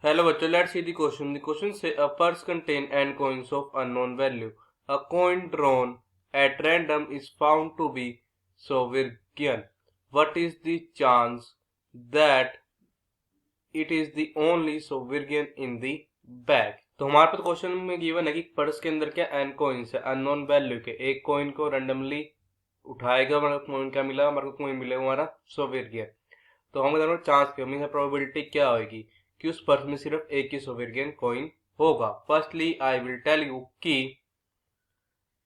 Hello बच्चों, let's see the question. The question say a purse contain n coins of unknown value. A coin drawn at random is found to be sovereign. What is the chance that it is the only sovereign in the bag? तो हमारे पास question में given है कि purse के अंदर क्या n coins है unknown value के। एक कॉइन को रैंडमली उठाएगा, हमारे कॉइन क्या मिला, हमारे को कॉइन मिलेगा हमारा सोवेरियन। तो हम बताएंगे चांस क्या मीन प्रोबेबिलिटी क्या होगी कि उस पर्स में सिर्फ एक ही सोवेरियन कॉइन होगा। Firstly I will tell you कि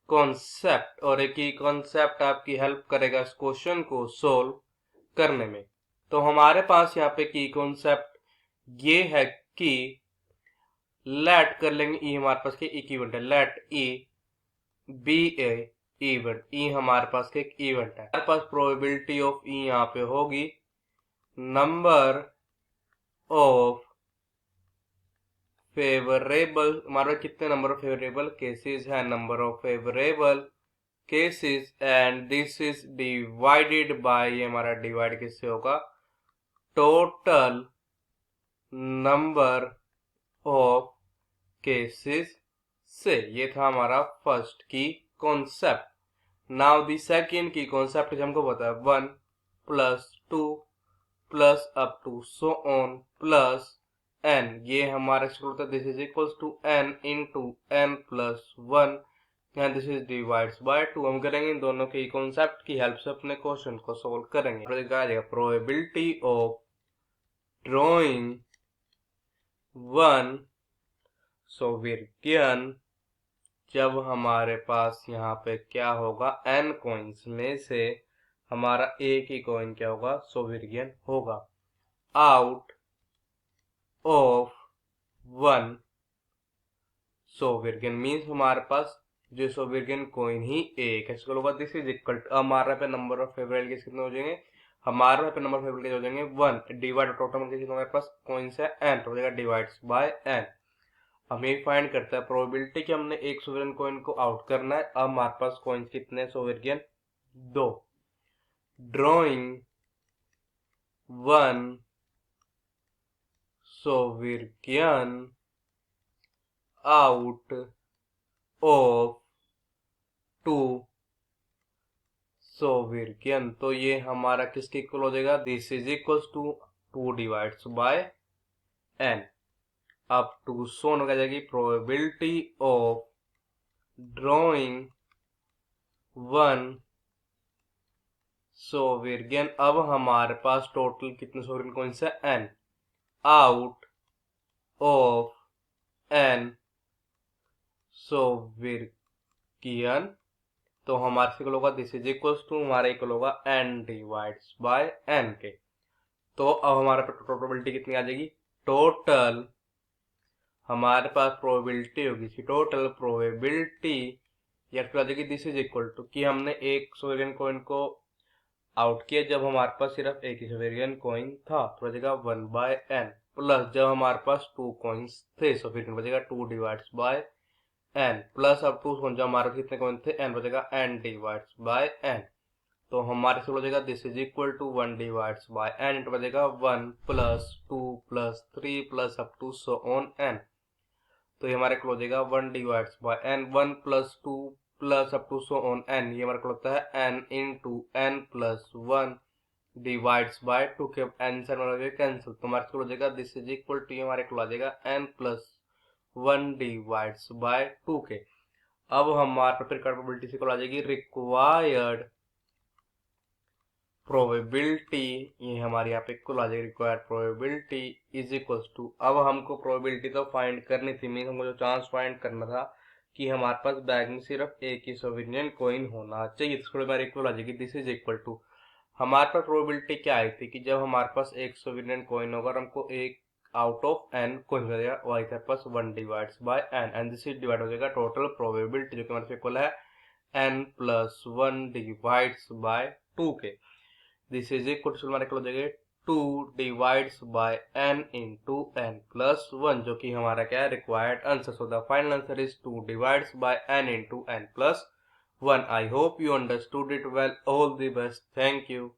कॉन्सेप्ट, और एक ही कॉन्सेप्ट आपकी हेल्प करेगा इस क्वेश्चन को सोल्व करने में। तो हमारे पास यहाँ पे की कॉन्सेप्ट ये है कि लेट कर लेंगे ई हमारे पास के इक्विवेलेंट है, लेट ई बी ए इवेंट। ई हमारे पास के एक इवेंट है, हमारे पास प्रोबेबिलिटी ऑफ ई यहाँ पे होगी नंबर ऑफ फेवरेबल, हमारे कितने नंबर ऑफ फेवरेबल केसेस है, number of favourable cases, and this is divided by, ये हमारा डिवाइड किससे होगा, टोटल नंबर ऑफ केसेस से। ये था हमारा फर्स्ट की कॉन्सेप्ट। नाउ दी सेकेंड की कॉन्सेप्ट हमको पता है 1 plus 2 plus up to so on plus n। ये हमारा होता है this is equals to n into n plus 1 and this is divides by 2। हम करेंगे इन दोनों के कॉन्सेप्ट की हेल्प से अपने क्वेश्चन को सोल्व करेंगे। Probability of drawing one sovereign, जब हमारे पास यहाँ पे क्या होगा n कॉइन्स में से हमारा एक ही कॉइन क्या होगा, सोवेरियन होगा, out of one sovereign means हमारे पास जो सोवेरियन कॉइन ही एक है। इसको होगा दिस इज इक्वल टू, हमारे पे नंबर ऑफ फेवरेट कितने हो जाएंगे, हमारे पे नंबर ऑफ फेवरेट हो जाएंगे 1 डिवाइड टोटल हमारे पास कॉइन्स है n, तो हो जाएगा डिवाइड्स बाय n। हम ये फाइंड करते हैं प्रोबेबिलिटी कि हमने एक सोवेरियन कॉइन को आउट करना है। अब हमारे पास कॉइन्स कितने sovereign, 2। Drawing one sovereign out of 2 sovereign, तो ये हमारा किसके इक्वल हो जाएगा, this is equals to 2 divides by n। अब टू सोन हो जाएगी probability of drawing one sovereign. अब हमारे पास टोटल कितने सोवेरियन कॉइन्स है n, out of n sovereign, तो हमारे इक्वल होगा दिस इज इक्वल्स टू हमारा इक्वल होगा n डिवाइड्स बाय n के। तो अब हमारे पास प्रोबेबिलिटी कितनी आ जाएगी, टोटल हमारे पास प्रोबेबिलिटी होगी, टोटल प्रोबेबिलिटी या फिर आ जाएगी दिस इज इक्वल टू कि हमने एक सोवेरियन कॉइन को आउट किया जब हमारे पास सिर्फ एक ही सोवेरियन कॉइन था, तो बचेगा 1 बाय n, प्लस जब हमारे पास 2 कॉइन्स थे सोवेरियन बचेगा 2 डिवाइड्स बाय n, प्लस अब 2 जब हमारे कितने कॉइन थे n बचेगा n डिवाइड्स बाय n। तो हमारे से बचेगा this is equal to 1 divides by n into बचेगा 1 plus 2 plus 3 plus up to so on n। तो ये हमारे को हो जाएगा 1 divides by n, 1 plus 2 plus up to so on n। ये हमारे को होता है n into n plus 1 divides by 2 के n से हमारा कैंसिल, तो हमारे को हो जाएगा दिस इज इक्वल टू हमारे को आ जाएगा n प्लस 1 डिवाइड्स बाय 2 के। अब हमारे फिर प्रोबेबिलिटी से आ जाएगी रिक्वायर्ड प्रोबेबिलिटी, ये हमारे यहाँ पे इक्वल आ जाएगी required probability is equals to, अब हमको प्रोबेबिलिटी तो फाइंड करनी थी, मीन हमको जो चांस फाइंड करना था कि हमारे पास बैग में सिर्फ एक ही सोवेरियन कॉइन होना चाहिए, इसको हमारे इक्वल आ जाएगी दिस इज इक्वल टू, हमारे पास प्रोबेबिलिटी क्या आई थी कि जब हमारे पास एक सोवेरियन कॉइन होगा और हमको एक आउट ऑफ n कॉइन हो जाएगा, वो आई था पास 1 divides by n and this is divide हो जाएगा टोटल प्रोबेबिलिटी जो कि हमारे इक्वल है n प्लस 1 डिवाइड्स बाय 2 के। दिस इज इक्वल टू हमारे हो जाएगा 2 divides by n into n plus 1, जो कि हमारा क्या है required answer. So the final answer is 2 divides by n into n plus 1। I hope you understood it well. All the best. Thank you.